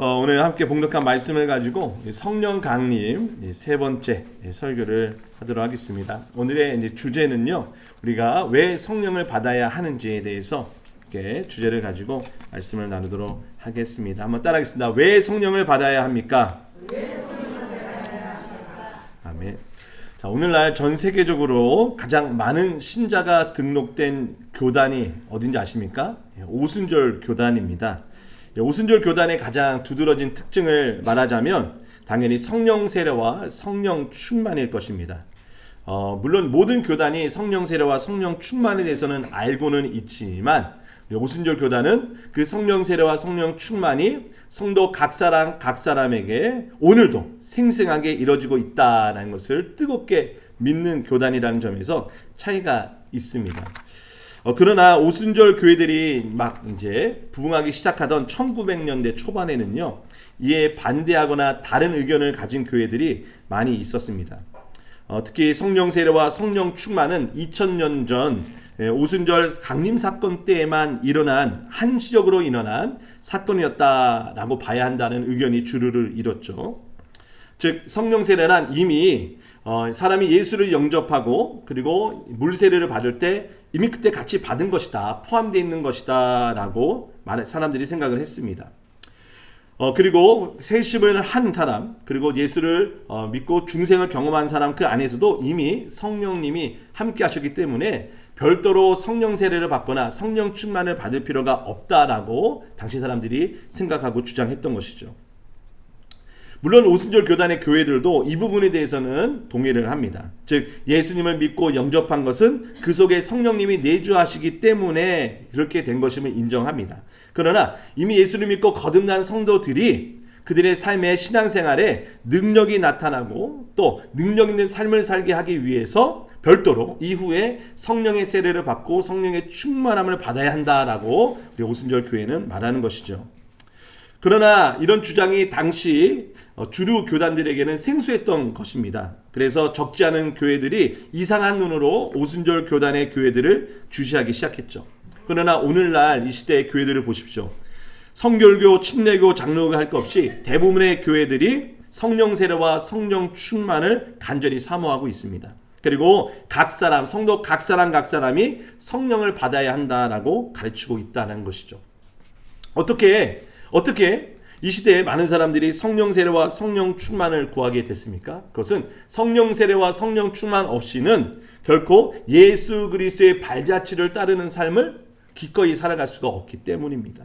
오늘 함께 봉독한 말씀을 가지고 성령 강림 세 번째 설교를 하도록 하겠습니다. 오늘의 이제 주제는요, 우리가 왜 성령을 받아야 하는지에 대해서 이렇게 주제를 가지고 말씀을 나누도록 하겠습니다. 한번 따라하겠습니다. 왜 성령을 받아야 합니까? 아멘. 자, 오늘날 전 세계적으로 가장 많은 신자가 등록된 교단이 어딘지 아십니까? 오순절 교단입니다. 오순절 교단의 가장 두드러진 특징을 말하자면 당연히 성령 세례와 성령 충만일 것입니다. 물론 모든 교단이 성령 세례와 성령 충만에 대해서는 알고는 있지만 오순절 교단은 그 성령 세례와 성령 충만이 성도 각 사람에게 오늘도 생생하게 이루어지고 있다는 것을 뜨겁게 믿는 교단이라는 점에서 차이가 있습니다. 그러나 오순절 교회들이 막 이제 부흥하기 시작하던 1900년대 초반에는요, 이에 반대하거나 다른 의견을 가진 교회들이 많이 있었습니다. 특히 성령 세례와 성령 충만은 2000년 전 오순절 강림 사건 때에만 일어난 한시적으로 일어난 사건이었다라고 봐야 한다는 의견이 주류를 이뤘죠. 즉 성령 세례란 이미 사람이 예수를 영접하고 그리고 물 세례를 받을 때 이미 그때 같이 받은 것이다, 포함되어 있는 것이다 라고 사람들이 생각을 했습니다. 그리고 세심을 한 사람, 그리고 예수를 믿고 중생을 경험한 사람, 그 안에서도 이미 성령님이 함께 하셨기 때문에 별도로 성령 세례를 받거나 성령 충만을 받을 필요가 없다라고 당시 사람들이 생각하고 주장했던 것이죠. 물론 오순절 교단의 교회들도 이 부분에 대해서는 동의를 합니다. 즉 예수님을 믿고 영접한 것은 그 속에 성령님이 내주하시기 때문에 그렇게 된 것임을 인정합니다. 그러나 이미 예수를 믿고 거듭난 성도들이 그들의 삶의 신앙생활에 능력이 나타나고 또 능력 있는 삶을 살게 하기 위해서 별도로 이후에 성령의 세례를 받고 성령의 충만함을 받아야 한다라고 우리 오순절 교회는 말하는 것이죠. 그러나 이런 주장이 당시 주류 교단들에게는 생소했던 것입니다. 그래서 적지 않은 교회들이 이상한 눈으로 오순절 교단의 교회들을 주시하기 시작했죠. 그러나 오늘날 이 시대의 교회들을 보십시오. 성결교, 침례교, 장로교 할 것 없이 대부분의 교회들이 성령 세례와 성령 충만을 간절히 사모하고 있습니다. 그리고 각 사람, 성도 각 사람이 성령을 받아야 한다라고 가르치고 있다는 것이죠. 어떻게 이 시대에 많은 사람들이 성령 세례와 성령 충만을 구하게 됐습니까? 그것은 성령 세례와 성령 충만 없이는 결코 예수 그리스도의 발자취를 따르는 삶을 기꺼이 살아갈 수가 없기 때문입니다.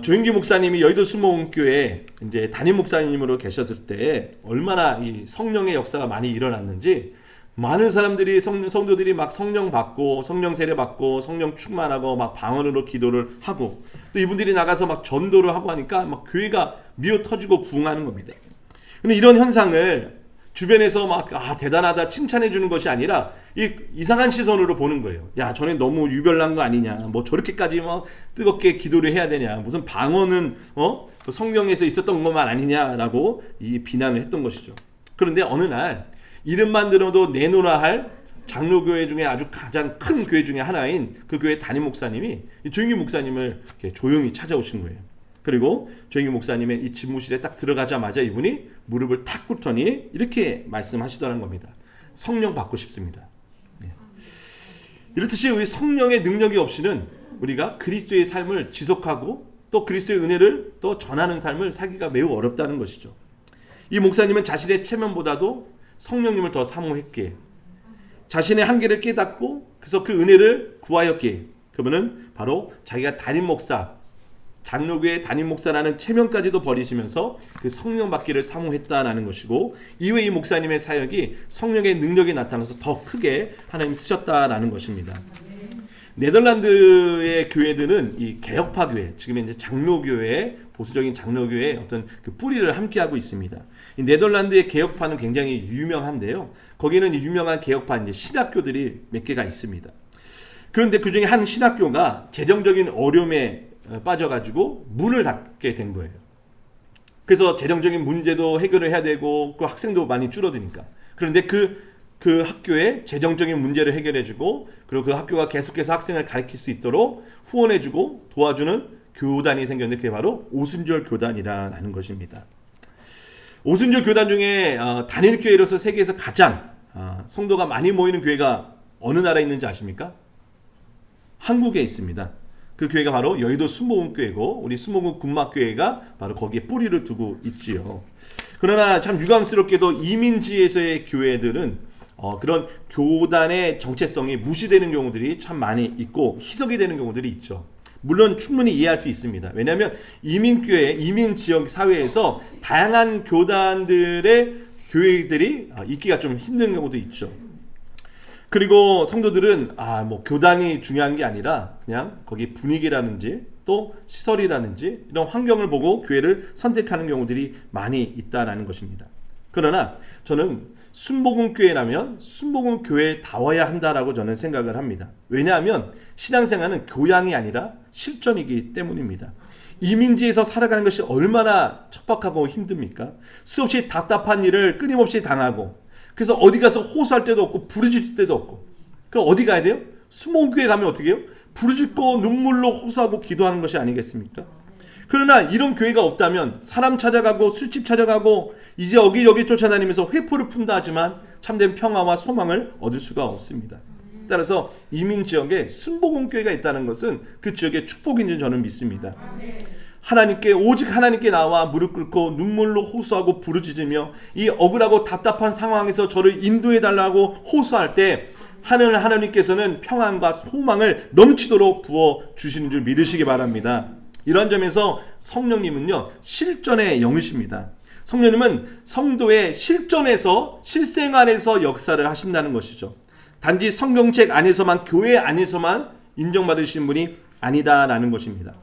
조인기 목사님이 여의도 수목원교회 이제 담임 목사님으로 계셨을 때 얼마나 이 성령의 역사가 많이 일어났는지, 많은 사람들이 성도들이 막 성령 받고 성령 세례 받고 성령 충만하고 막 방언으로 기도를 하고 또 이분들이 나가서 막 전도를 하고 하니까 막 교회가 미어 터지고 부흥하는 겁니다. 근데 이런 현상을 주변에서 막 대단하다 칭찬해 주는 것이 아니라 이상한 시선으로 보는 거예요. 야, 저네 너무 유별난 거 아니냐, 뭐 저렇게까지 막 뜨겁게 기도를 해야 되냐, 무슨 방언은 성령에서 있었던 것만 아니냐라고 이 비난을 했던 것이죠. 그런데 어느 날 이름만 들어도 내노라 할 장로교회 중에 아주 가장 큰 교회 중에 하나인 그 교회 담임 목사님이 조영기 목사님을 이렇게 조용히 찾아오신 거예요. 그리고 조영기 목사님의 이 집무실에 딱 들어가자마자 이분이 무릎을 탁 꿇더니 이렇게 말씀하시더라는 겁니다. 성령 받고 싶습니다. 이렇듯이 우리 성령의 능력이 없이는 우리가 그리스도의 삶을 지속하고 또 그리스도의 은혜를 또 전하는 삶을 살기가 매우 어렵다는 것이죠. 이 목사님은 자신의 체면보다도 성령님을 더 사모했기에, 자신의 한계를 깨닫고 그래서 그 은혜를 구하였기에, 그분은 바로 자기가 담임 목사, 장로교회 담임 목사라는 체면까지도 버리시면서 그 성령 받기를 사모했다라는 것이고, 이후에 이 목사님의 사역이 성령의 능력이 나타나서 더 크게 하나님 쓰셨다라는 것입니다. 네덜란드의 교회들은 이 개혁파 교회, 지금의 이제 장로교회, 보수적인 장로교회의 어떤 그 뿌리를 함께하고 있습니다. 이 네덜란드의 개혁파는 굉장히 유명한데요. 거기는 유명한 개혁파 이제 신학교들이 몇 개가 있습니다. 그런데 그 중에 한 신학교가 재정적인 어려움에 빠져가지고 문을 닫게 된 거예요. 그래서 재정적인 문제도 해결을 해야 되고 그 학생도 많이 줄어드니까. 그런데 그 학교의 재정적인 문제를 해결해주고 그리고 그 학교가 계속해서 학생을 가르칠 수 있도록 후원해주고 도와주는 교단이 생겼는데 그게 바로 오순절 교단이라는 것입니다. 오순절 교단 중에 단일교회로서 세계에서 가장 성도가 많이 모이는 교회가 어느 나라에 있는지 아십니까? 한국에 있습니다. 그 교회가 바로 여의도 순복음교회고 우리 순복음 군막교회가 바로 거기에 뿌리를 두고 있지요. 그러나 참 유감스럽게도 이민지에서의 교회들은 그런 교단의 정체성이 무시되는 경우들이 참 많이 있고 희석이 되는 경우들이 있죠. 물론 충분히 이해할 수 있습니다. 왜냐하면 이민교회, 이민지역 사회에서 다양한 교단들의 교회들이 있기가 좀 힘든 경우도 있죠. 그리고 성도들은 교단이 중요한 게 아니라 그냥 거기 분위기라든지 또 시설이라든지 이런 환경을 보고 교회를 선택하는 경우들이 많이 있다는 것입니다. 그러나 저는 순복음교회라면 순복음교회다워야 한다라고 저는 생각을 합니다. 왜냐하면 신앙생활은 교양이 아니라 실전이기 때문입니다. 이민지에서 살아가는 것이 얼마나 척박하고 힘듭니까? 수없이 답답한 일을 끊임없이 당하고 그래서 어디 가서 호소할 때도 없고 부르짖을 때도 없고 그럼 어디 가야 돼요? 순복음교회 가면 어떻게 해요? 부르짖고 눈물로 호소하고 기도하는 것이 아니겠습니까? 그러나 이런 교회가 없다면 사람 찾아가고 술집 찾아가고 이제 여기저기 쫓아다니면서 회포를 푼다 하지만 참된 평화와 소망을 얻을 수가 없습니다. 따라서 이민지역에 순복음교회가 있다는 것은 그 지역의 축복인 줄 저는 믿습니다. 오직 하나님께 나와 무릎 꿇고 눈물로 호소하고 부르짖으며 이 억울하고 답답한 상황에서 저를 인도해 달라고 호소할 때 하나님께서는 평안과 소망을 넘치도록 부어주시는 줄 믿으시기 바랍니다. 이런 점에서 성령님은요 실전의 영이십니다. 성령님은 성도의 실전에서 실생활에서 역사를 하신다는 것이죠. 단지 성경책 안에서만 교회 안에서만 인정받으신 분이 아니다라는 것입니다.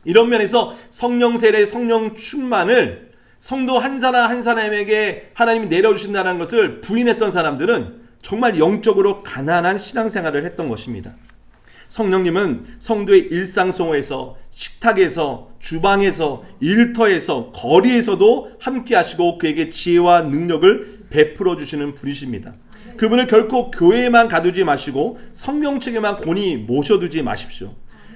이런 면에서 성령 세례, 성령 충만을 성도 한 사람 한 사람에게 하나님이 내려주신다는 것을 부인했던 사람들은 정말 영적으로 가난한 신앙생활을 했던 것입니다. 성령님은 성도의 일상생활에서 식탁에서 주방에서 일터에서 거리에서도 함께 하시고 그에게 지혜와 능력을 베풀어 주시는 분이십니다. 그분을 결코 교회에만 가두지 마시고 성경책에만 곤히 모셔두지 마십시오.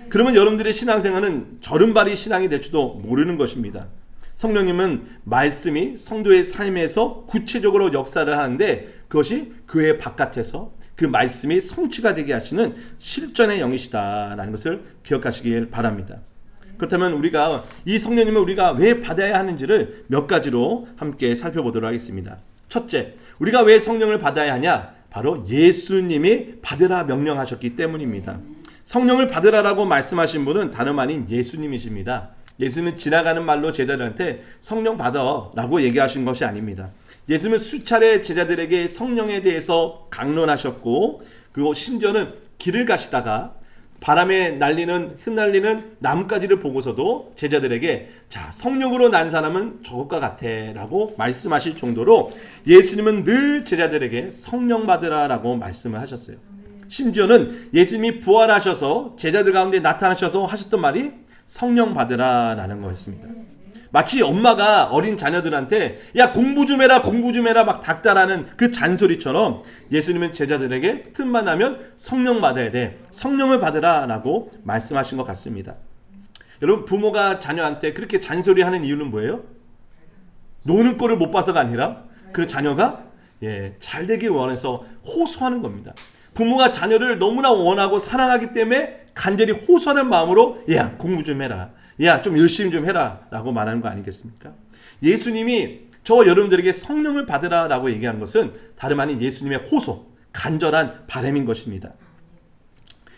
그러면 여러분들의 신앙생활은 절름발이 신앙이 될지도 모르는 것입니다. 성령님은 말씀이 성도의 삶에서 구체적으로 역사를 하는데 그것이 교회 바깥에서 그 말씀이 성취가 되게 하시는 실전의 영이시다라는 것을 기억하시길 바랍니다. 그렇다면 이 성령님을 우리가 왜 받아야 하는지를 몇 가지로 함께 살펴보도록 하겠습니다. 첫째, 우리가 왜 성령을 받아야 하냐? 바로 예수님이 받으라 명령하셨기 때문입니다. 성령을 받으라라고 말씀하신 분은 다름 아닌 예수님이십니다. 예수님은 지나가는 말로 제자들한테 성령 받아라고 얘기하신 것이 아닙니다. 예수님은 수차례 제자들에게 성령에 대해서 강론하셨고 그리고 심지어는 길을 가시다가 바람에 흩날리는 나뭇가지를 보고서도 제자들에게 자, 성령으로 난 사람은 저것과 같아 라고 말씀하실 정도로 예수님은 늘 제자들에게 성령 받으라 라고 말씀을 하셨어요. 심지어는 예수님이 부활하셔서 제자들 가운데 나타나셔서 하셨던 말이 성령 받으라 라는 거였습니다. 마치 엄마가 어린 자녀들한테 야 공부 좀 해라 막 닥달하는 그 잔소리처럼 예수님은 제자들에게 틈만 나면 성령 받아야 돼, 성령을 받으라 라고 말씀하신 것 같습니다. 여러분, 부모가 자녀한테 그렇게 잔소리하는 이유는 뭐예요? 노는 꼴을 못 봐서가 아니라 그 자녀가 잘 되길 원해서 호소하는 겁니다. 부모가 자녀를 너무나 원하고 사랑하기 때문에 간절히 호소하는 마음으로 야 공부 좀 해라, 야 좀 열심히 좀 해라 라고 말하는 거 아니겠습니까? 예수님이 저와 여러분들에게 성령을 받으라 라고 얘기하는 것은 다름 아닌 예수님의 호소, 간절한 바람인 것입니다.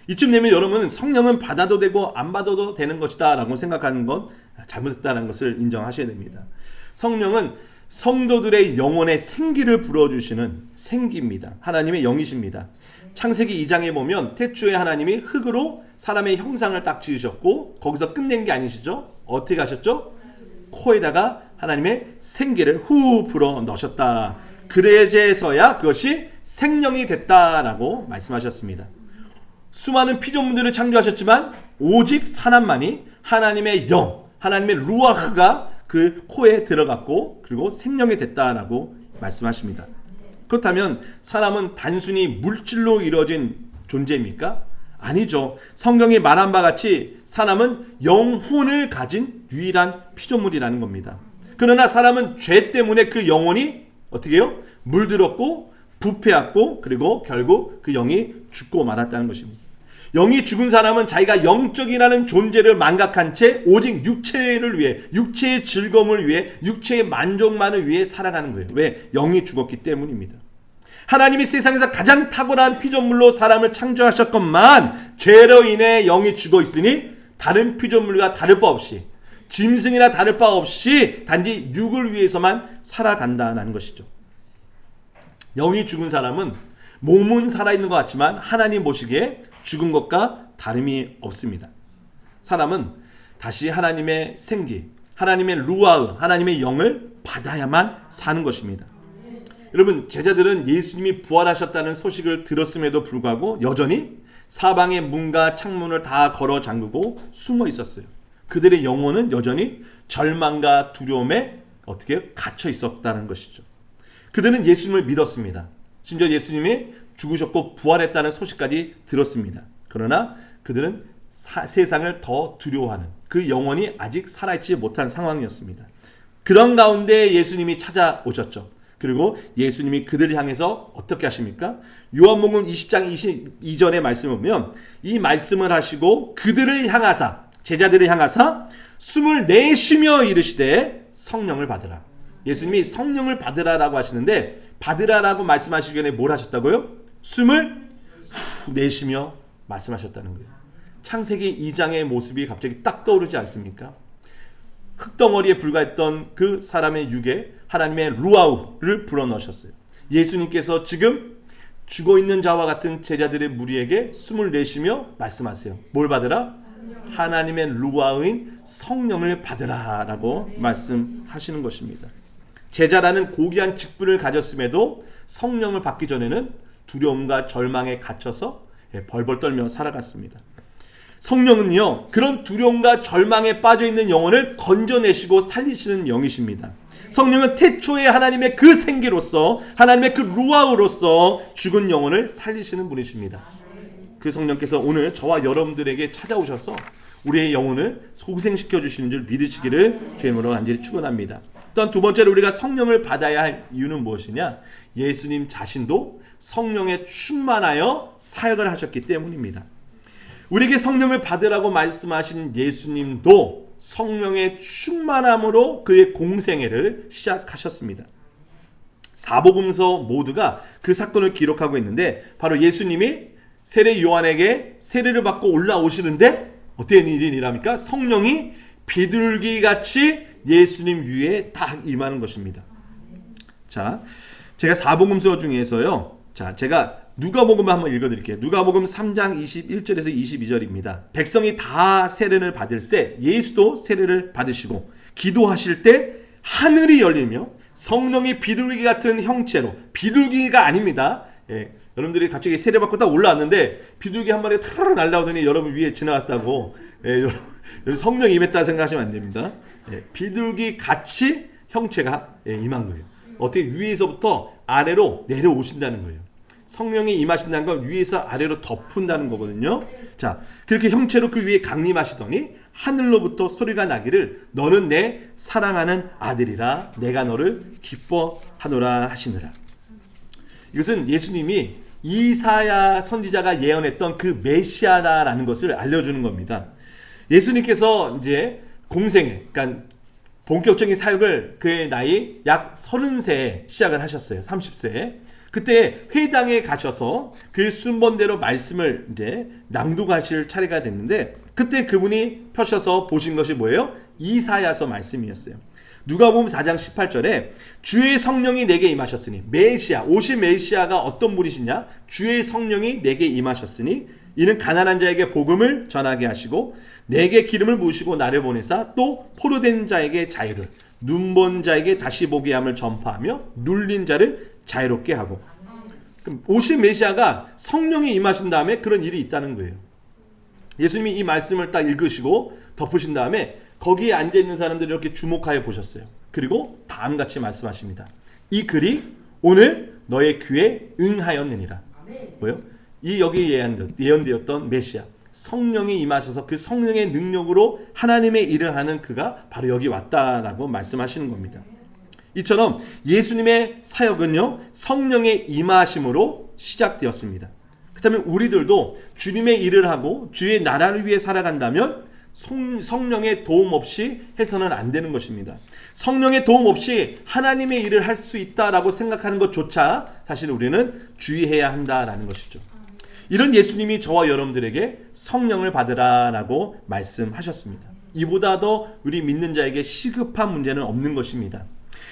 이쯤 되면 여러분은 성령은 받아도 되고 안 받아도 되는 것이다 라고 생각하는 건 잘못했다는 것을 인정하셔야 됩니다. 성령은 성도들의 영혼에 생기를 불어주시는 생기입니다. 하나님의 영이십니다. 창세기 2장에 보면 태초에 하나님이 흙으로 사람의 형상을 딱 지으셨고 거기서 끝낸 게 아니시죠? 어떻게 하셨죠? 코에다가 하나님의 생기를 후 불어 넣으셨다. 그래서야 그것이 생명이 됐다라고 말씀하셨습니다. 수많은 피조물들을 창조하셨지만 오직 사람만이 하나님의 영, 하나님의 루아흐가 그 코에 들어갔고 그리고 생명이 됐다라고 말씀하십니다. 그렇다면 사람은 단순히 물질로 이루어진 존재입니까? 아니죠. 성경이 말한 바 같이 사람은 영혼을 가진 유일한 피조물이라는 겁니다. 그러나 사람은 죄 때문에 그 영혼이 어떻게 해요? 물들었고 부패했고 그리고 결국 그 영이 죽고 말았다는 것입니다. 영이 죽은 사람은 자기가 영적이라는 존재를 망각한 채 오직 육체를 위해, 육체의 즐거움을 위해, 육체의 만족만을 위해 살아가는 거예요. 왜? 영이 죽었기 때문입니다. 하나님이 세상에서 가장 탁월한 피조물로 사람을 창조하셨건만 죄로 인해 영이 죽어 있으니 다른 피조물과 다를 바 없이, 짐승이나 다를 바 없이 단지 육을 위해서만 살아간다는 것이죠. 영이 죽은 사람은 몸은 살아있는 것 같지만 하나님 보시기에 죽은 것과 다름이 없습니다. 사람은 다시 하나님의 생기, 하나님의 루아흐, 하나님의 영을 받아야만 사는 것입니다. 여러분, 제자들은 예수님이 부활하셨다는 소식을 들었음에도 불구하고 여전히 사방의 문과 창문을 다 걸어 잠그고 숨어 있었어요. 그들의 영혼은 여전히 절망과 두려움에 어떻게 갇혀 있었다는 것이죠. 그들은 예수님을 믿었습니다. 심지어 예수님이 죽으셨고 부활했다는 소식까지 들었습니다. 그러나 그들은 세상을 더 두려워하는, 그 영혼이 아직 살아있지 못한 상황이었습니다. 그런 가운데 예수님이 찾아오셨죠. 그리고 예수님이 그들을 향해서 어떻게 하십니까? 요한복음 20장 22절의 말씀을 보면 이 말씀을 하시고 그들을 향하사, 제자들을 향하사 숨을 내쉬며 이르시되 성령을 받으라. 예수님이 성령을 받으라라고 하시는데, 받으라라고 말씀하시기 전에 뭘 하셨다고요? 숨을 내쉬며 말씀하셨다는 거예요. 창세기 2장의 모습이 갑자기 딱 떠오르지 않습니까? 흙덩어리에 불과했던 그 사람의 육에 하나님의 루아우를 불어넣으셨어요. 예수님께서 지금 죽어있는 자와 같은 제자들의 무리에게 숨을 내쉬며 말씀하세요. 뭘 받으라? 하나님의 루아우인 성령을 받으라 라고 말씀하시는 것입니다. 제자라는 고귀한 직분을 가졌음에도 성령을 받기 전에는 두려움과 절망에 갇혀서 벌벌 떨며 살아갔습니다. 성령은요, 그런 두려움과 절망에 빠져있는 영혼을 건져내시고 살리시는 영이십니다. 성령은 태초에 하나님의 그 생기로서, 하나님의 그 루아우로서 죽은 영혼을 살리시는 분이십니다. 그 성령께서 오늘 저와 여러분들에게 찾아오셔서 우리의 영혼을 소생시켜 주시는 줄 믿으시기를 주의 이름으로 간절히 축원합니다. 또한 두 번째로 우리가 성령을 받아야 할 이유는 무엇이냐? 예수님 자신도 성령에 충만하여 사역을 하셨기 때문입니다. 우리에게 성령을 받으라고 말씀하신 예수님도 성령의 충만함으로 그의 공생애를 시작하셨습니다. 사복음서 모두가 그 사건을 기록하고 있는데, 바로 예수님이 세례 요한에게 세례를 받고 올라오시는데 어떤 일이랍니까? 성령이 비둘기같이 예수님 위에 딱 임하는 것입니다. 자, 제가 사복음서 중에서요, 제가 누가복음을 한번 읽어드릴게요. 누가복음 3장 21절에서 22절입니다. 백성이 다 세례를 받을새 예수도 세례를 받으시고 기도하실 때 하늘이 열리며 성령이 비둘기 같은 형체로, 비둘기가 아닙니다. 여러분들이 갑자기 세례 받고 딱 올라왔는데 비둘기 한 마리가 타르르 날라오더니 여러분 위에 지나갔다고 여러분 성령이 임했다 생각하시면 안 됩니다. 비둘기 같이 형체가 임한 거예요. 어떻게 위에서부터 아래로 내려오신다는 거예요. 성령이 임하신다는 건 위에서 아래로 덮은다는 거거든요. 자, 그렇게 형체로 그 위에 강림하시더니 하늘로부터 소리가 나기를 너는 내 사랑하는 아들이라 내가 너를 기뻐하노라 하시느라. 이것은 예수님이 이사야 선지자가 예언했던 그 메시아다라는 것을 알려주는 겁니다. 예수님께서 이제 공생애, 그러니까 본격적인 사역을 그의 나이 약 30세에 시작을 하셨어요. 30세에. 그때 회당에 가셔서 그 순번대로 말씀을 이제 낭독하실 차례가 됐는데, 그때 그분이 펴셔서 보신 것이 뭐예요? 이사야서 말씀이었어요. 누가복음 4장 18절에 주의 성령이 내게 임하셨으니, 메시아, 오실 메시아가 어떤 분이시냐? 주의 성령이 내게 임하셨으니 이는 가난한 자에게 복음을 전하게 하시고 내게 기름을 부으시고 나를 보내사 또 포로된 자에게 자유를, 눈먼 자에게 다시 보게 함을 전파하며 눌린 자를 자유롭게 하고. 그럼 오실 메시아가 성령이 임하신 다음에 그런 일이 있다는 거예요. 예수님이 이 말씀을 딱 읽으시고 덮으신 다음에 거기에 앉아있는 사람들이 이렇게 주목하여 보셨어요. 그리고 다음같이 말씀하십니다. 이 글이 오늘 너의 귀에 응하였느니라. 뭐요? 이 여기 예언되었던 메시아 성령이 임하셔서 그 성령의 능력으로 하나님의 일을 하는 그가 바로 여기 왔다라고 말씀하시는 겁니다. 이처럼 예수님의 사역은요 성령의 임하심으로 시작되었습니다. 그렇다면 우리들도 주님의 일을 하고 주의 나라를 위해 살아간다면 성령의 도움 없이 해서는 안 되는 것입니다. 성령의 도움 없이 하나님의 일을 할 수 있다라고 생각하는 것조차 사실 우리는 주의해야 한다라는 것이죠. 이런 예수님이 저와 여러분들에게 성령을 받으라라고 말씀하셨습니다. 이보다 더 우리 믿는 자에게 시급한 문제는 없는 것입니다.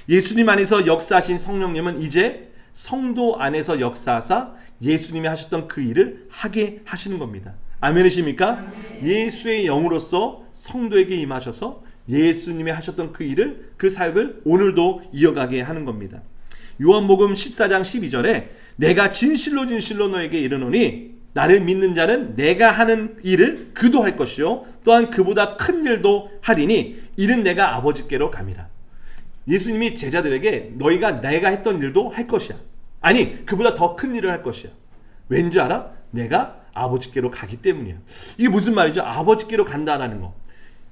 예수님 안에서 역사하신 성령님은 이제 성도 안에서 역사하사 예수님이 하셨던 그 일을 하게 하시는 겁니다. 아멘이십니까? 예수의 영으로서 성도에게 임하셔서 예수님이 하셨던 그 일을, 그 사역을 오늘도 이어가게 하는 겁니다. 요한복음 14장 12절에 내가 진실로 진실로 너에게 이르노니 나를 믿는 자는 내가 하는 일을 그도 할 것이요 또한 그보다 큰 일도 하리니 이는 내가 아버지께로 감이라. 예수님이 제자들에게 너희가 내가 했던 일도 할 것이야. 아니 그보다 더 큰 일을 할 것이야. 왠지 알아? 내가 아버지께로 가기 때문이야. 이게 무슨 말이죠? 아버지께로 간다라는 거.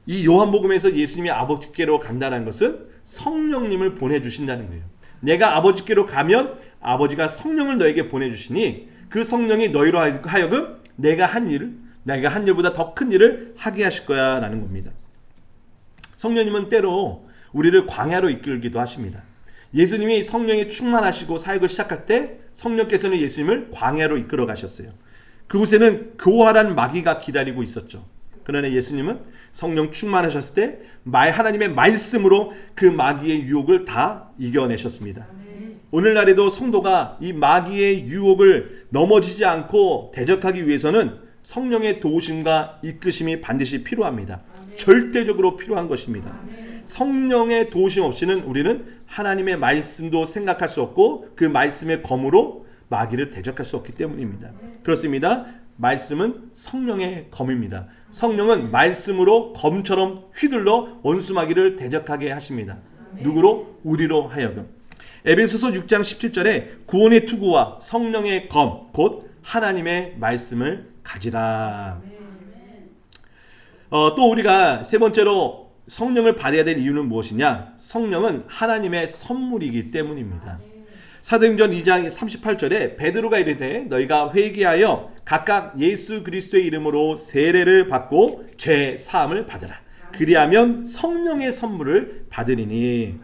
이 요한복음에서 예수님이 아버지께로 간다는 것은 성령님을 보내주신다는 거예요. 내가 아버지께로 가면 아버지가 성령을 너에게 보내주시니 그 성령이 너희로 하여금 내가 한 일보다 더 큰 일을 하게 하실 거야 라는 겁니다. 성령님은 때로 우리를 광야로 이끌기도 하십니다. 예수님이 성령에 충만하시고 사역을 시작할 때 성령께서는 예수님을 광야로 이끌어 가셨어요. 그곳에는 교활한 마귀가 기다리고 있었죠. 그러나 예수님은 성령 충만하셨을 때 하나님의 말씀으로 그 마귀의 유혹을 다 이겨내셨습니다. 오늘날에도 성도가 이 마귀의 유혹을 넘어지지 않고 대적하기 위해서는 성령의 도우심과 이끄심이 반드시 필요합니다. 절대적으로 필요한 것입니다. 성령의 도우심 없이는 우리는 하나님의 말씀도 생각할 수 없고 그 말씀의 검으로 마귀를 대적할 수 없기 때문입니다. 그렇습니다. 말씀은 성령의 검입니다. 성령은 말씀으로 검처럼 휘둘러 원수 마귀를 대적하게 하십니다. 누구로? 우리로 하여금. 에베소서 6장 17절에 구원의 투구와 성령의 검, 곧 하나님의 말씀을 가지라. 또 우리가 세 번째로 성령을 받아야 될 이유는 무엇이냐? 성령은 하나님의 선물이기 때문입니다. 사도행전 2장 38절에 베드로가 이르되 너희가 회개하여 각각 예수 그리스도의 이름으로 세례를 받고 죄 사함을 받으라. 그리하면 성령의 선물을 받으리니.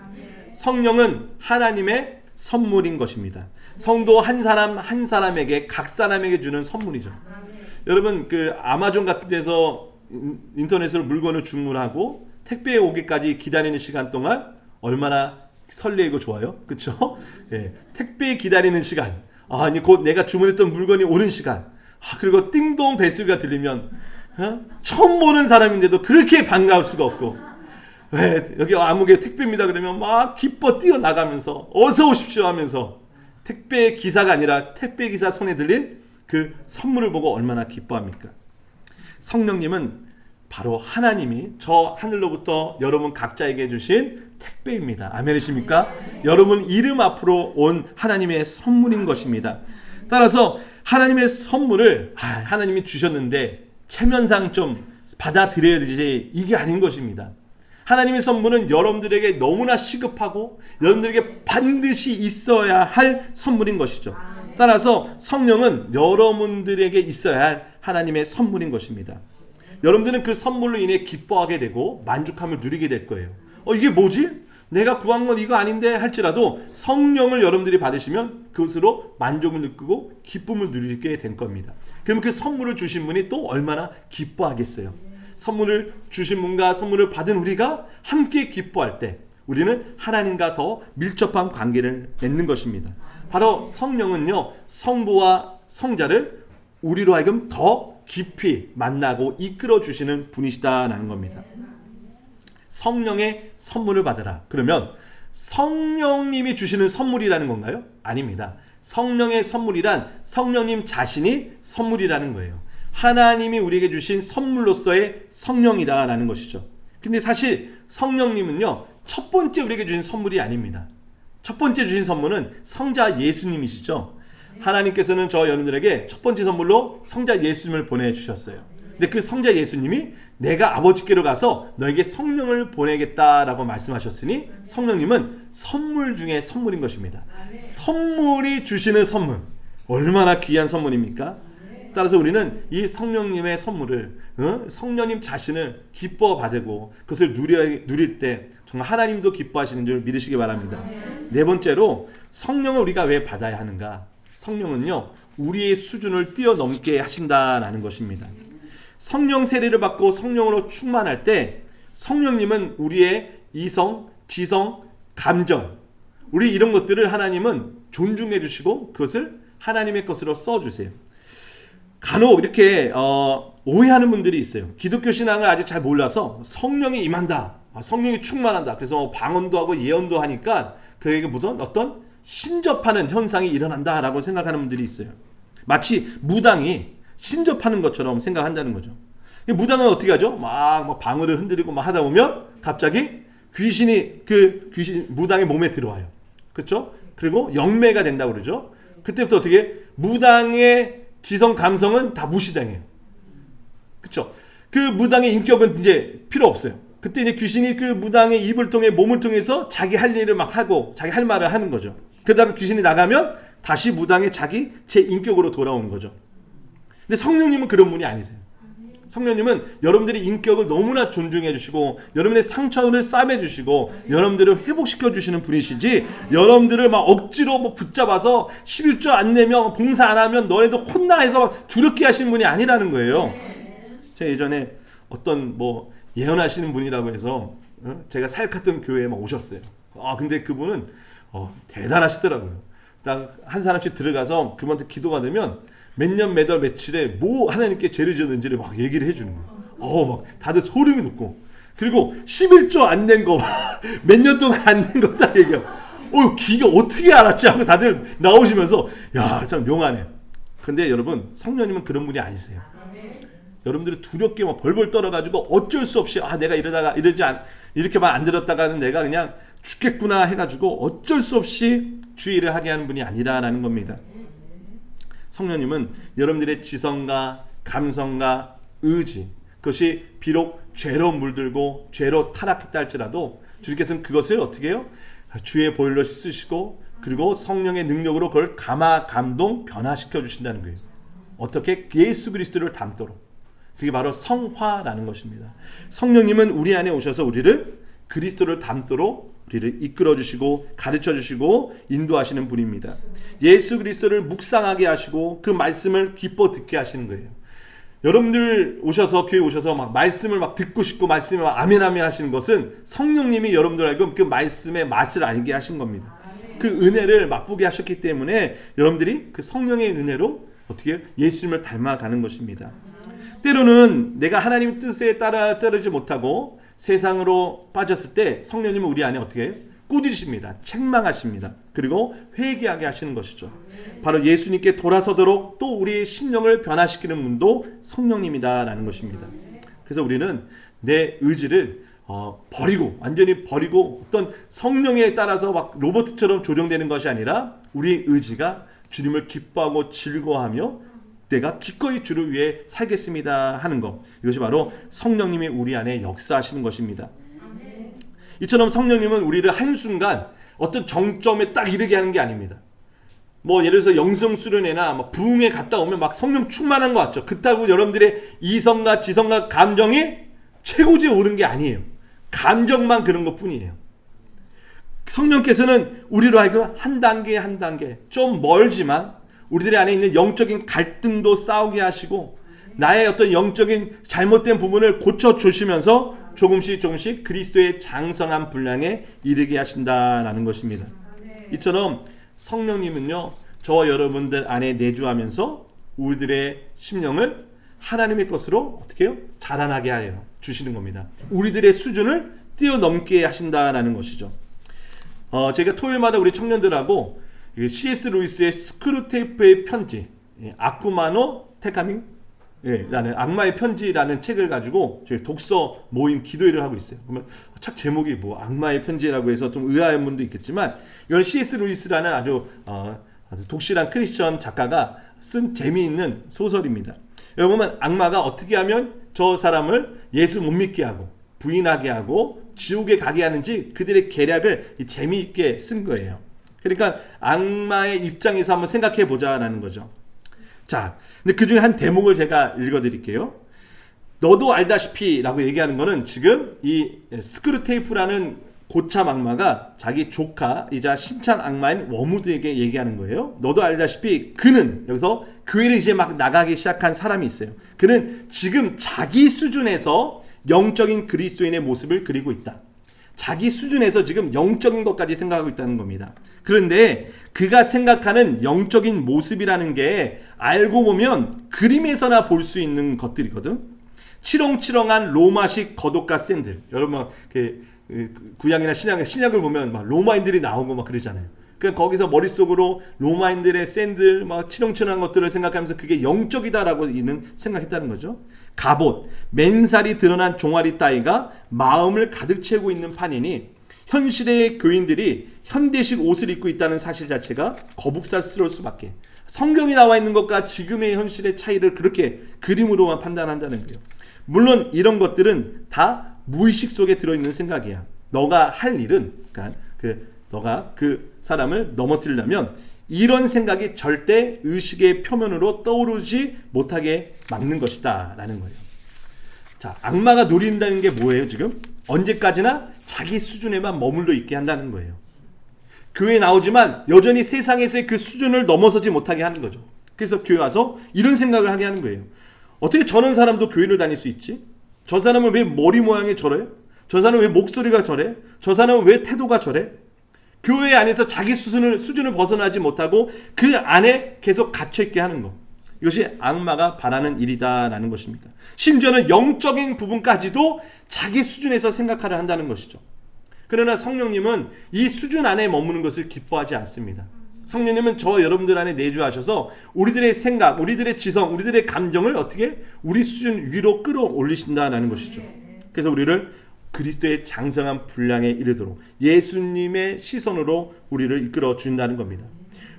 성령은 하나님의 선물인 것입니다. 성도 한 사람 한 사람에게 각 사람에게 주는 선물이죠. 여러분 그 아마존 같은 데서 인터넷으로 물건을 주문하고 택배에 오기까지 기다리는 시간 동안 얼마나 설레이고 좋아요. 그렇죠? 예, 택배 기다리는 시간. 아니 곧 내가 주문했던 물건이 오는 시간. 그리고 띵동 벨소리가 들리면 처음 보는 사람인데도 그렇게 반가울 수가 없고 여기 아무개 택배입니다 그러면 막 기뻐 뛰어나가면서 어서 오십시오 하면서 택배 기사가 아니라 택배 기사 손에 들린 그 선물을 보고 얼마나 기뻐합니까? 성령님은 바로 하나님이 저 하늘로부터 여러분 각자에게 주신 택배입니다. 아멘이십니까? 여러분 이름 앞으로 온 하나님의 선물인 것입니다. 따라서 하나님의 선물을 하나님이 주셨는데 체면상 좀 받아들여야 되지 이게 아닌 것입니다. 하나님의 선물은 여러분들에게 너무나 시급하고 여러분들에게 반드시 있어야 할 선물인 것이죠. 따라서 성령은 여러분들에게 있어야 할 하나님의 선물인 것입니다. 여러분들은 그 선물로 인해 기뻐하게 되고 만족함을 누리게 될 거예요. 이게 뭐지? 내가 구한 건 이거 아닌데 할지라도 성령을 여러분들이 받으시면 그것으로 만족을 느끼고 기쁨을 누리게 될 겁니다. 그럼 그 선물을 주신 분이 또 얼마나 기뻐하겠어요. 선물을 주신 분과 선물을 받은 우리가 함께 기뻐할 때 우리는 하나님과 더 밀접한 관계를 맺는 것입니다. 바로 성령은요 성부와 성자를 우리로 하여금 더 깊이 만나고 이끌어 주시는 분이시다라는 겁니다. 성령의 선물을 받으라. 그러면 성령님이 주시는 선물이라는 건가요? 아닙니다. 성령의 선물이란 성령님 자신이 선물이라는 거예요. 하나님이 우리에게 주신 선물로서의 성령이다라는 것이죠. 근데 사실 성령님은요 첫 번째 우리에게 주신 선물이 아닙니다. 첫 번째 주신 선물은 성자 예수님이시죠. 하나님께서는 저 여러분들에게 첫 번째 선물로 성자 예수님을 보내주셨어요. 근데 그 성자 예수님이 내가 아버지께로 가서 너에게 성령을 보내겠다라고 말씀하셨으니 성령님은 선물 중에 선물인 것입니다. 선물이 주시는 선물, 얼마나 귀한 선물입니까? 따라서 우리는 이 성령님의 선물을, 성령님 자신을 기뻐 받고 그것을 누릴 때 정말 하나님도 기뻐하시는 줄 믿으시기 바랍니다. 네 번째로 성령을 우리가 왜 받아야 하는가? 성령은요, 우리의 수준을 뛰어넘게 하신다라는 것입니다. 성령 세례를 받고 성령으로 충만할 때 성령님은 우리의 이성, 지성, 감정, 우리 이런 것들을 하나님은 존중해 주시고 그것을 하나님의 것으로 써주세요. 간혹 이렇게 오해하는 분들이 있어요. 기독교 신앙을 아직 잘 몰라서 성령이 임한다, 성령이 충만한다, 그래서 방언도 하고 예언도 하니까 그에게 무슨 어떤 신접하는 현상이 일어난다라고 생각하는 분들이 있어요. 마치 무당이 신접하는 것처럼 생각한다는 거죠. 무당은 어떻게 하죠? 막 방울을 흔들리고 막 하다 보면 갑자기 귀신이 무당의 몸에 들어와요. 그렇죠? 그리고 영매가 된다고 그러죠. 그때부터 어떻게 무당의 지성 감성은 다 무시당해요. 그렇죠? 그 무당의 인격은 이제 필요 없어요. 그때 이제 귀신이 그 무당의 입을 통해 몸을 통해서 자기 할 일을 막 하고 자기 할 말을 하는 거죠. 그러다가 귀신이 나가면 다시 무당의 자기 제 인격으로 돌아오는 거죠. 근데 성령님은 그런 분이 아니세요. 성령님은 여러분들의 인격을 너무나 존중해 주시고 여러분의 상처를 싸매 주시고 여러분들을 회복시켜 주시는 분이시지, 여러분들을 막 억지로 뭐 붙잡아서 11조 안 내면 봉사 안 하면 너네도 혼나 해서 두렵게 하시는 분이 아니라는 거예요. 제가 예전에 어떤 뭐 예언하시는 분이라고 해서 제가 사역했던 교회에 막 오셨어요. 근데 그분은 대단하시더라고요. 딱 한 사람씩 들어가서 그분한테 기도가 되면 몇 년, 몇 월, 며칠에 뭐 하나님께 죄를 지었는지를 막 얘기를 해주는 거예요. 막 다들 소름이 돋고, 그리고 11조 안 낸 거, 몇 년 동안 안 낸 거 딱 얘기하고, 기가 어떻게 알았지 하고 다들 나오시면서, 야, 참 명하네. 근데 여러분, 성령님은 그런 분이 아니세요. 여러분들이 두렵게 막 벌벌 떨어가지고 어쩔 수 없이 내가 이렇게만 안 들었다가는 내가 그냥 죽겠구나 해가지고 어쩔 수 없이 주의를 하게 하는 분이 아니라는 겁니다. 성령님은 여러분들의 지성과 감성과 의지, 그것이 비록 죄로 물들고 죄로 타락했다 할지라도 주님께서는 그것을 어떻게 해요? 주의 보혈로 씻으시고 그리고 성령의 능력으로 그걸 감동 변화시켜 주신다는 거예요. 어떻게? 예수 그리스도를 닮도록. 그게 바로 성화라는 것입니다. 성령님은 우리 안에 오셔서 우리를 그리스도를 닮도록 우리를 이끌어 주시고 가르쳐 주시고 인도하시는 분입니다. 예수 그리스도를 묵상하게 하시고 그 말씀을 기뻐 듣게 하시는 거예요. 여러분들 오셔서 교회 오셔서 막 말씀을 막 듣고 싶고 말씀에 막 아멘 아멘 하시는 것은 성령님이 여러분들 알고 그 말씀의 맛을 알게 하신 겁니다. 그 은혜를 맛보게 하셨기 때문에 여러분들이 그 성령의 은혜로 어떻게 예수님을 닮아가는 것입니다. 때로는 내가 하나님의 뜻에 따르지 못하고 세상으로 빠졌을 때 성령님은 우리 안에 어떻게 해요? 꾸짖으십니다. 책망하십니다. 그리고 회개하게 하시는 것이죠. 바로 예수님께 돌아서도록 또 우리의 심령을 변화시키는 분도 성령님이다라는 것입니다. 그래서 우리는 내 의지를 완전히 버리고 어떤 성령에 따라서 막 로봇처럼 조정되는 것이 아니라 우리의 의지가 주님을 기뻐하고 즐거워하며 내가 기꺼이 주를 위해 살겠습니다 하는 것, 이것이 바로 성령님이 우리 안에 역사하시는 것입니다. 이처럼 성령님은 우리를 한순간 어떤 정점에 딱 이르게 하는 게 아닙니다. 뭐 예를 들어서 영성수련회나 부흥회 갔다 오면 막 성령 충만한 것 같죠. 그렇다고 여러분들의 이성과 지성과 감정이 최고지에 오른 게 아니에요. 감정만 그런 것 뿐이에요. 성령께서는 우리로 하여금 한 단계 한 단계 좀 멀지만 우리들 안에 있는 영적인 갈등도 싸우게 하시고 나의 어떤 영적인 잘못된 부분을 고쳐주시면서 조금씩 그리스도의 장성한 분량에 이르게 하신다라는 것입니다. 이처럼 성령님은요, 저와 여러분들 안에 내주하면서 우리들의 심령을 하나님의 것으로 어떻게 해요? 자라나게 하여 주시는 겁니다. 우리들의 수준을 뛰어넘게 하신다라는 것이죠. 제가 토요일마다 우리 청년들하고 C.S. 루이스의 스크루테이프의 편지, 아쿠마노 테카밍 라는 악마의 편지라는 책을 가지고 저희 독서 모임 기도회를 하고 있어요. 그러면 책 제목이 뭐 악마의 편지라고 해서 좀 의아한 분도 있겠지만 이건 C.S. 루이스라는 아주 아주 독실한 크리스천 작가가 쓴 재미있는 소설입니다. 여기 보면 악마가 어떻게 하면 저 사람을 예수 못 믿게 하고 부인하게 하고 지옥에 가게 하는지 그들의 계략을 재미있게 쓴 거예요. 그러니까 악마의 입장에서 한번 생각해 보자라는 거죠. 자, 근데 그 중에 한 대목을 제가 읽어드릴게요. 너도 알다시피 라고 얘기하는 거는 지금 이 스크루테이프라는 고참 악마가 자기 조카이자 신찬 악마인 워무드에게 얘기하는 거예요. 너도 알다시피 그는, 여기서 교회를 이제 막 나가기 시작한 사람이 있어요. 그는 지금 자기 수준에서 영적인 그리스도인의 모습을 그리고 있다. 자기 수준에서 지금 영적인 것까지 생각하고 있다는 겁니다. 그런데 그가 생각하는 영적인 모습이라는 게 알고 보면 그림에서나 볼 수 있는 것들이거든. 치렁치렁한 로마식 겉옷과 샌들. 여러분 구약이나 신약을 보면 막 로마인들이 나오고 막 그러잖아요. 그러니까 거기서 머릿속으로 로마인들의 샌들 막 치렁치렁한 것들을 생각하면서 그게 영적이다라고 이는 생각했다는 거죠. 갑옷, 맨살이 드러난 종아리 따위가 마음을 가득 채우고 있는 판이니 현실의 교인들이 현대식 옷을 입고 있다는 사실 자체가 거북살스러울 수밖에. 성경이 나와 있는 것과 지금의 현실의 차이를 그렇게 그림으로만 판단한다는 거예요. 물론 이런 것들은 다 무의식 속에 들어있는 생각이야. 너가 할 일은, 그러니까 너가 그 사람을 넘어뜨리려면 이런 생각이 절대 의식의 표면으로 떠오르지 못하게 막는 것이다 라는 거예요. 자, 악마가 노린다는 게 뭐예요 지금? 언제까지나 자기 수준에만 머물러 있게 한다는 거예요. 교회에 나오지만 여전히 세상에서의 그 수준을 넘어서지 못하게 하는 거죠. 그래서 교회 와서 이런 생각을 하게 하는 거예요. 어떻게 저런 사람도 교회를 다닐 수 있지? 저 사람은 왜 머리 모양이 저래? 저 사람은 왜 목소리가 저래? 저 사람은 왜 태도가 저래? 교회 안에서 자기 수준을 벗어나지 못하고 그 안에 계속 갇혀있게 하는 것. 이것이 악마가 바라는 일이다라는 것입니다. 심지어는 영적인 부분까지도 자기 수준에서 생각하려 한다는 것이죠. 그러나 성령님은 이 수준 안에 머무는 것을 기뻐하지 않습니다. 성령님은 저 여러분들 안에 내주하셔서 우리들의 생각, 우리들의 지성, 우리들의 감정을 어떻게 우리 수준 위로 끌어올리신다라는 것이죠. 그래서 우리를 그리스도의 장성한 분량에 이르도록 예수님의 시선으로 우리를 이끌어 준다는 겁니다.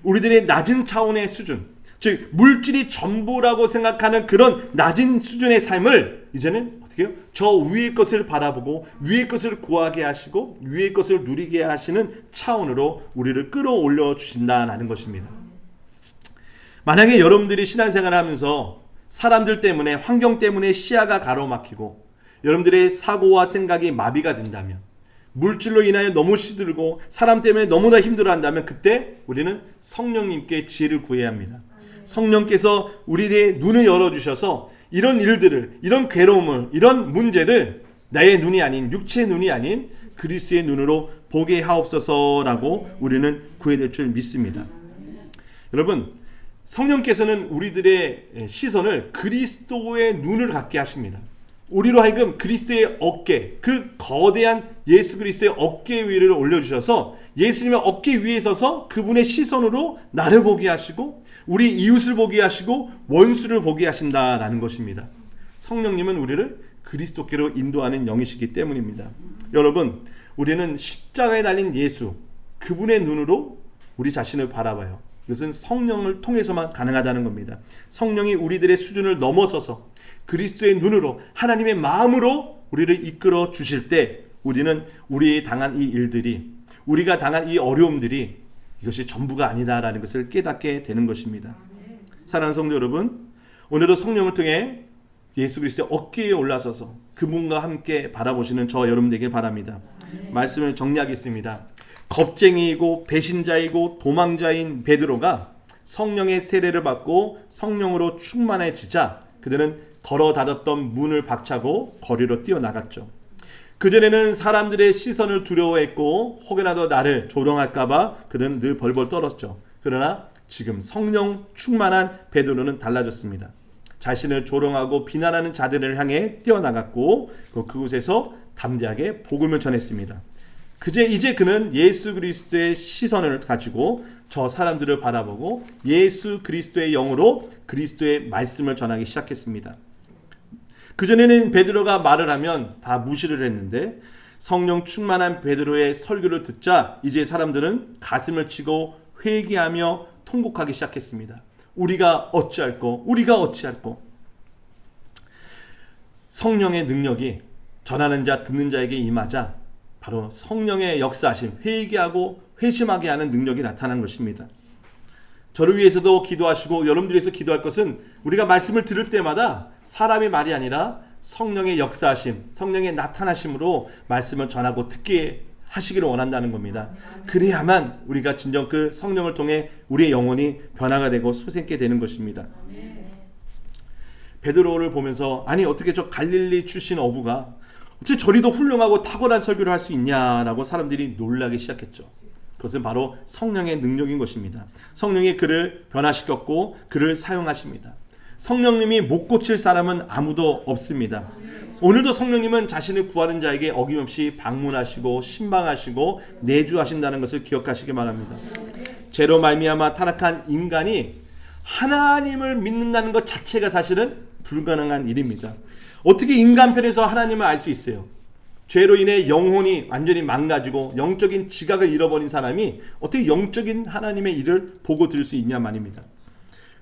우리들의 낮은 차원의 수준, 즉 물질이 전부라고 생각하는 그런 낮은 수준의 삶을 이제는 어떻게 해요? 저 위의 것을 바라보고 위의 것을 구하게 하시고 위의 것을 누리게 하시는 차원으로 우리를 끌어올려 주신다는 것입니다. 만약에 여러분들이 신앙생활을 하면서 사람들 때문에, 환경 때문에 시야가 가로막히고 여러분들의 사고와 생각이 마비가 된다면, 물질로 인하여 너무 시들고 사람 때문에 너무나 힘들어한다면 그때 우리는 성령님께 지혜를 구해야 합니다. 성령께서 우리의 눈을 열어주셔서 이런 일들을, 이런 괴로움을, 이런 문제를 나의 눈이 아닌, 육체의 눈이 아닌 그리스도의 눈으로 보게 하옵소서라고 우리는 구해야 될 줄 믿습니다. 여러분, 성령께서는 우리들의 시선을 그리스도의 눈을 갖게 하십니다. 우리로 하여금 그리스도의 어깨, 그 거대한 예수 그리스도의 어깨 위를 올려주셔서 예수님의 어깨 위에 서서 그분의 시선으로 나를 보게 하시고 우리 이웃을 보게 하시고 원수를 보게 하신다라는 것입니다. 성령님은 우리를 그리스도께로 인도하는 영이시기 때문입니다. 여러분, 우리는 십자가에 달린 예수, 그분의 눈으로 우리 자신을 바라봐요. 이것은 성령을 통해서만 가능하다는 겁니다. 성령이 우리들의 수준을 넘어서서 그리스도의 눈으로, 하나님의 마음으로 우리를 이끌어 주실 때 우리는 우리 당한 이 일들이, 우리가 당한 이 어려움들이 이것이 전부가 아니다라는 것을 깨닫게 되는 것입니다. 사랑하는 성도 여러분, 오늘도 성령을 통해 예수 그리스도의 어깨에 올라서서 그분과 함께 바라보시는 저 여러분 되길 바랍니다. 말씀을 정리하겠습니다. 겁쟁이이고 배신자이고 도망자인 베드로가 성령의 세례를 받고 성령으로 충만해지자 그들은 걸어 닫았던 문을 박차고 거리로 뛰어나갔죠. 그전에는 사람들의 시선을 두려워했고 혹여나도 나를 조롱할까봐 그는 늘 벌벌 떨었죠. 그러나 지금 성령 충만한 베드로는 달라졌습니다. 자신을 조롱하고 비난하는 자들을 향해 뛰어나갔고 그곳에서 담대하게 복음을 전했습니다. 이제 그는 예수 그리스도의 시선을 가지고 저 사람들을 바라보고 예수 그리스도의 영으로 그리스도의 말씀을 전하기 시작했습니다. 그전에는 베드로가 말을 하면 다 무시를 했는데 성령 충만한 베드로의 설교를 듣자 이제 사람들은 가슴을 치고 회개하며 통곡하기 시작했습니다. 우리가 어찌할꼬, 우리가 어찌할꼬. 성령의 능력이 전하는 자 듣는 자에게 임하자 바로 성령의 역사하심, 회개하고 회심하게 하는 능력이 나타난 것입니다. 저를 위해서도 기도하시고 여러분들 위해서 기도할 것은 우리가 말씀을 들을 때마다 사람의 말이 아니라 성령의 역사하심, 성령의 나타나심으로 말씀을 전하고 듣게 하시기를 원한다는 겁니다. 그래야만 우리가 진정 그 성령을 통해 우리의 영혼이 변화가 되고 솟게 되는 것입니다. 베드로를 보면서 아니 어떻게 저 갈릴리 출신 어부가 어떻게 저리 더 훌륭하고 탁월한 설교를 할 수 있냐라고 사람들이 놀라기 시작했죠. 그것은 바로 성령의 능력인 것입니다. 성령이 그를 변화시켰고 그를 사용하십니다. 성령님이 못 고칠 사람은 아무도 없습니다. 오늘도 성령님은 자신을 구하는 자에게 어김없이 방문하시고 신방하시고 내주하신다는 것을 기억하시기 바랍니다. 죄로 말미암아 타락한 인간이 하나님을 믿는다는 것 자체가 사실은 불가능한 일입니다. 어떻게 인간 편에서 하나님을 알 수 있어요? 죄로 인해 영혼이 완전히 망가지고 영적인 지각을 잃어버린 사람이 어떻게 영적인 하나님의 일을 보고 들을 수 있냐 말입니다.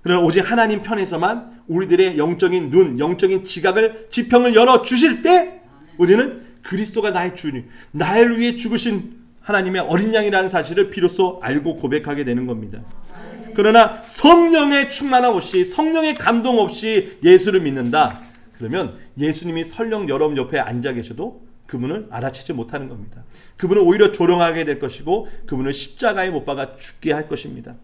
그러나 오직 하나님 편에서만 우리들의 영적인 눈, 영적인 지각을 지평을 열어 주실 때 우리는 그리스도가 나의 주님, 나를 위해 죽으신 하나님의 어린 양이라는 사실을 비로소 알고 고백하게 되는 겁니다. 그러나 성령의 충만함 없이, 성령의 감동 없이 예수를 믿는다. 그러면 예수님이 설령 여러분 옆에 앉아 계셔도 그분을 알아채지 못하는 겁니다. 그분은 오히려 조롱하게 될 것이고 그분을 십자가에 못 박아 죽게 할 것입니다.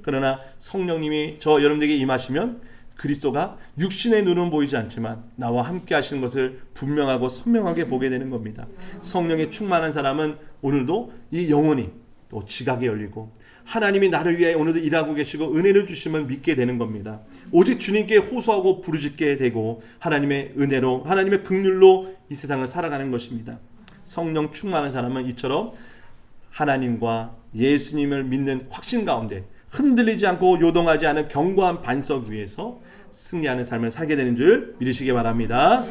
그러나 성령님이 저 여러분에게 임하시면 그리스도가 육신의 눈은 보이지 않지만 나와 함께 하시는 것을 분명하고 선명하게 보게 되는 겁니다. 성령에 충만한 사람은 오늘도 이 영혼이 또 지각이 열리고 하나님이 나를 위해 오늘도 일하고 계시고 은혜를 주시면 믿게 되는 겁니다. 오직 주님께 호소하고 부르짖게 되고 하나님의 은혜로, 하나님의 긍휼로 이 세상을 살아가는 것입니다. 성령 충만한 사람은 이처럼 하나님과 예수님을 믿는 확신 가운데 흔들리지 않고 요동하지 않은 견고한 반석 위에서 승리하는 삶을 살게 되는 줄 믿으시기 바랍니다.